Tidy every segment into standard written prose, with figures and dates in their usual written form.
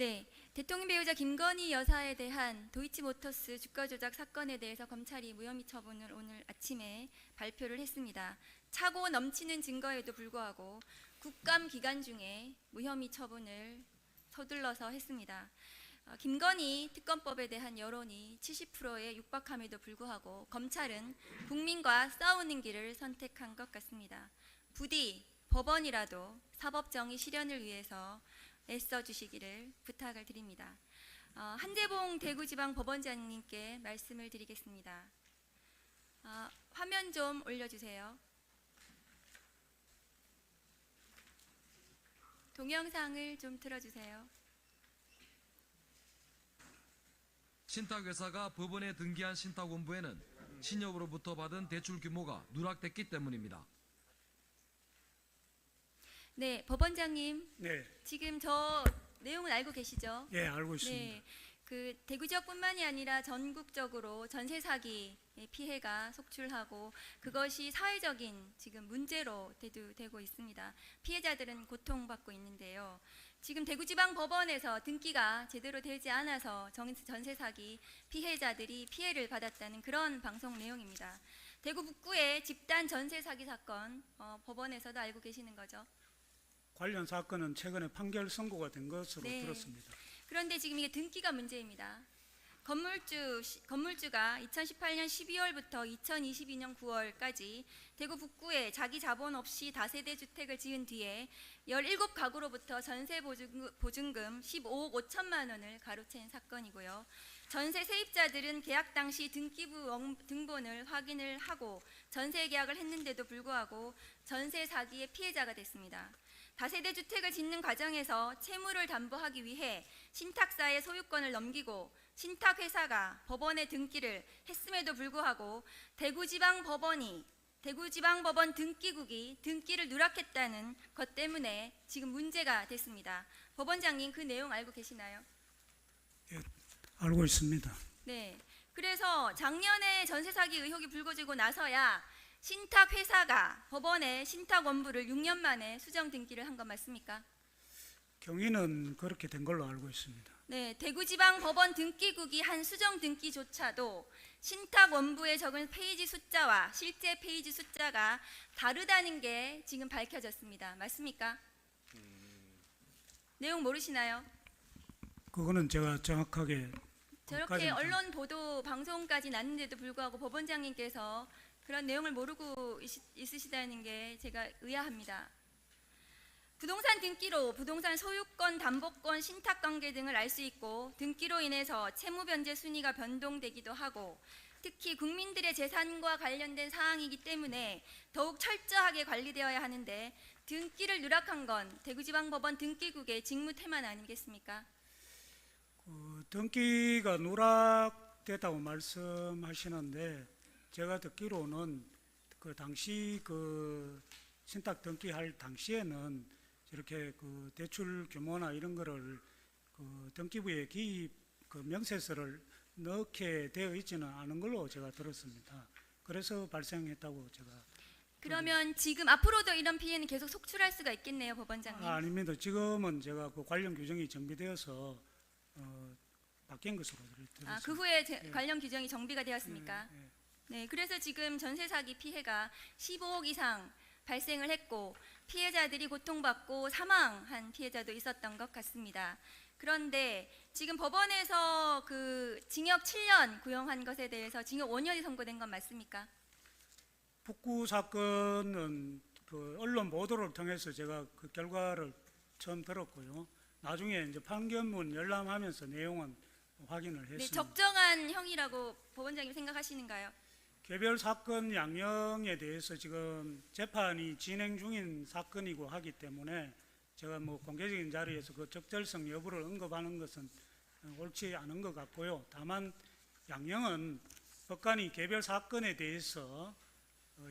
네, 대통령 배우자 김건희 여사에 대한 도이치모터스 주가 조작 사건에 대해서 검찰이 무혐의 처분을 오늘 아침에 발표를 했습니다. 차고 넘치는 증거에도 불구하고 국감 기간 중에 무혐의 처분을 서둘러서 했습니다. 김건희 특검법에 대한 여론이 70%에 육박함에도 불구하고 검찰은 국민과 싸우는 길을 선택한 것 같습니다. 부디 법원이라도 사법정의 실현을 위해서 애써주시기를 부탁을 드립니다. 한재봉 대구지방법원장님께 말씀을 드리겠습니다. 화면 좀 올려주세요. 동영상을 좀 틀어주세요. 신탁회사가 법원에 등기한 신탁원부에는 신협으로부터 받은 대출 규모가 누락됐기 때문입니다. 네, 법원장님. 네, 지금 저 내용은 알고 계시죠? 예, 알고 있습니다. 네, 그 대구 지역뿐만이 아니라 전국적으로 전세 사기 피해가 속출하고 그것이 사회적인 지금 문제로 대두되고 있습니다. 피해자들은 고통받고 있는데요. 지금 대구지방법원에서 등기가 제대로 되지 않아서 전세 사기 피해자들이 피해를 받았다는 그런 방송 내용입니다. 대구 북구의 집단 전세 사기 사건 법원에서도 알고 계시는 거죠? 관련 사건은 최근에 판결 선고가 된 것으로 네. 들었습니다. 그런데 지금 이게 등기가 문제입니다. 건물주가 2018년 12월부터 2022년 9월까지 대구 북구에 자기 자본 없이 다세대 주택을 지은 뒤에 17가구로부터 전세 보증금 15억 5천만 원을 가로챈 사건이고요. 전세 세입자들은 계약 당시 등기부 등본을 확인을 하고 전세 계약을 했는데도 불구하고 전세 사기의 피해자가 됐습니다. 다세대 주택을 짓는 과정에서 채무를 담보하기 위해 신탁사의 소유권을 넘기고 신탁회사가 법원에 등기를 했음에도 불구하고 대구지방법원 등기국이 등기를 누락했다는 것 때문에 지금 문제가 됐습니다. 법원장님, 그 내용 알고 계시나요? 예, 알고 있습니다. 네. 그래서 작년에 전세 사기 의혹이 불거지고 나서야 신탁회사가 법원에 신탁원부를 6년 만에 수정 등기를 한 건 맞습니까? 경위는 그렇게 된 걸로 알고 있습니다. 네, 대구지방법원 등기국이 한 수정 등기조차도 신탁원부에 적은 페이지 숫자와 실제 페이지 숫자가 다르다는 게 지금 밝혀졌습니다. 맞습니까? 내용 모르시나요? 그거는 제가 정확하게 저렇게 언론 보도 방송까지 났는데도 불구하고 법원장님께서 그런 내용을 모르고 있으시다는 게 제가 의아합니다. 부동산 등기로 부동산 소유권, 담보권, 신탁관계 등을 알 수 있고 등기로 인해서 채무 변제 순위가 변동되기도 하고 특히 국민들의 재산과 관련된 사항이기 때문에 더욱 철저하게 관리되어야 하는데 등기를 누락한 건 대구지방법원 등기국의 직무 태만 아니겠습니까? 등기가 누락됐다고 말씀하시는데 제가 듣기로는 그 당시 그 신탁 등기할 당시에는 이렇게 그 대출 규모나 이런 거를 그 등기부에 기입 그 명세서를 넣게 되어 있지는 않은 걸로 제가 들었습니다. 그래서 발생했다고 제가. 그러면 지금 앞으로도 이런 피해는 계속 속출할 수가 있겠네요, 법원장님. 아닙니다. 지금은 제가 그 관련 규정이 정비되어서 바뀐 것으로 들었습니다. 그 후에 관련 규정이 정비가 되었습니까? 예, 예. 네, 그래서 지금 전세 사기 피해가 15억 이상 발생을 했고 피해자들이 고통받고 사망한 피해자도 있었던 것 같습니다. 그런데 지금 법원에서 그 징역 7년 구형한 것에 대해서 징역 5년이 선고된 건 맞습니까? 북구 사건은 그 언론 보도를 통해서 제가 그 결과를 처음 들었고요. 나중에 이제 판결문 열람하면서 내용은 확인을 네, 했습니다. 적정한 형이라고 법원장님 생각하시는가요? 개별 사건 양형에 대해서 지금 재판이 진행 중인 사건이고 하기 때문에 제가 뭐 공개적인 자리에서 그 적절성 여부를 언급하는 것은 옳지 않은 것 같고요. 다만 양형은 법관이 개별 사건에 대해서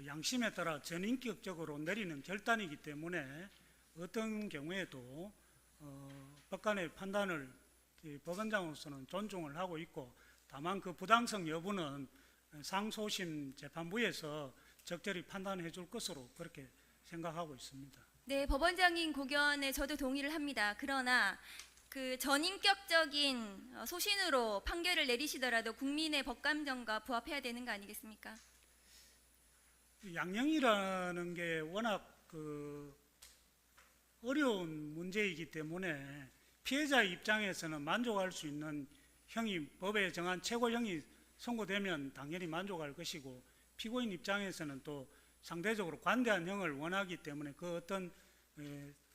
양심에 따라 전인격적으로 내리는 결단이기 때문에 어떤 경우에도 법관의 판단을 법원장으로서는 존중을 하고 있고 다만 그 부당성 여부는 상소심 재판부에서 적절히 판단해 줄 것으로 그렇게 생각하고 있습니다. 네, 법원장님 고견에 저도 동의를 합니다. 그러나 그 전인격적인 소신으로 판결을 내리시더라도 국민의 법감정과 부합해야 되는 거 아니겠습니까? 양형이라는 게 워낙 그 어려운 문제이기 때문에 피해자 입장에서는 만족할 수 있는 형이 법에 정한 최고형이 선고되면 당연히 만족할 것이고, 피고인 입장에서는 또 상대적으로 관대한 형을 원하기 때문에 그 어떤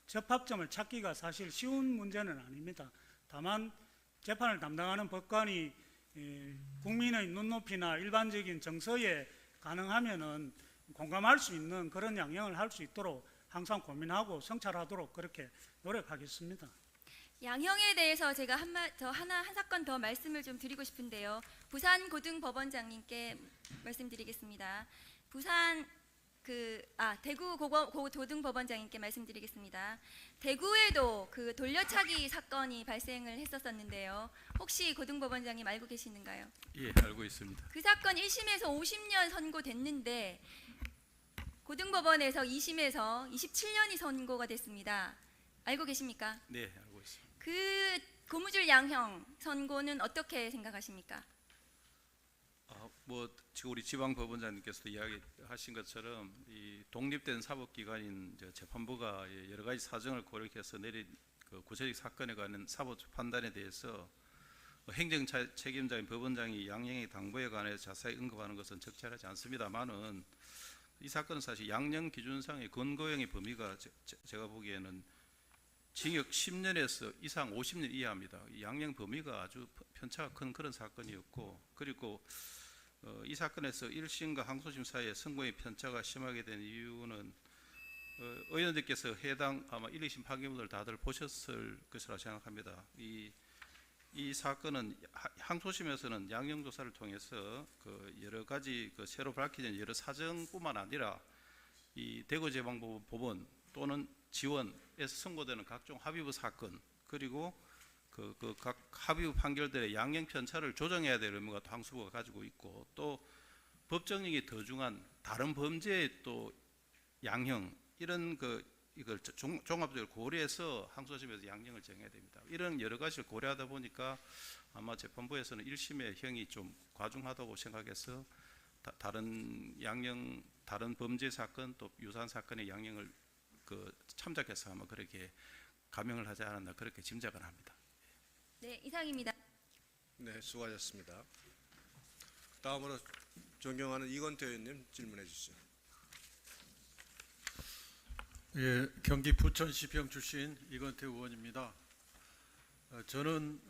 접합점을 찾기가 사실 쉬운 문제는 아닙니다. 다만 재판을 담당하는 법관이 국민의 눈높이나 일반적인 정서에 가능하면은 공감할 수 있는 그런 양형을 할 수 있도록 항상 고민하고 성찰하도록 그렇게 노력하겠습니다. 양형에 대해서 제가 한 사건 더 말씀을 좀 드리고 싶은데요. 부산 고등법원장님께 말씀드리겠습니다. 대구 고등법원장님께 말씀드리겠습니다. 대구에도 그 돌려차기 사건이 발생을 했었었는데요. 혹시 고등법원장님 알고 계시는가요? 예, 알고 있습니다. 그 사건 1심에서 50년 선고됐는데 고등법원에서 2심에서 27년이 선고가 됐습니다. 알고 계십니까? 네, 알고 있습니다. 그 고무줄 양형 선고는 어떻게 생각하십니까? 뭐 지금 우리 지방법원장님께서도 이야기하신 것처럼 이 독립된 사법기관인 재판부가 여러 가지 사정을 고려해서 내린 그 구체적 사건에 관한 사법 판단에 대해서 행정 책임자인 법원장이 양형의 당부에 관해서 자세히 언급하는 것은 적절하지 않습니다만은 이 사건은 사실 양형 기준상의 근거형의 범위가 제가 보기에는 징역 10년에서 이상 50년 이하입니다. 이 양형 범위가 아주 편차가 큰 그런 사건이었고, 그리고 이 사건에서 1심과 항소심 사이에 선고의 편차가 심하게 된 이유는 의원들께서 해당 아마 1, 2심 판결문을 다들 보셨을 것이라 생각합니다. 이 사건은 항소심에서는 양형조사를 통해서 그 여러 가지 그 새로 밝혀진 여러 사정뿐만 아니라 이 대구지방법원 또는 지원에서 선고되는 각종 합의부 사건, 그리고 각 합의부 판결들의 양형 편차를 조정해야 될 의무가 또 항소부가 가지고 있고, 또 법정력이 더 중한 다른 범죄의 또 양형, 이런 이걸 종합적으로 고려해서 항소심에서 양형을 정해야 됩니다. 이런 여러 가지를 고려하다 보니까 아마 재판부에서는 1심의 형이 좀 과중하다고 생각해서 다른 양형, 다른 범죄 사건 또 유사한 사건의 양형을 참작해서 아마 그렇게 감형을 하지 않았나 그렇게 짐작을 합니다. 네, 이상입니다. 네, 수고하셨습니다. 다음으로 존경하는 이건태 의원님 질문해 주시죠. 예, 경기 부천시 병 출신 이건태 의원입니다. 저는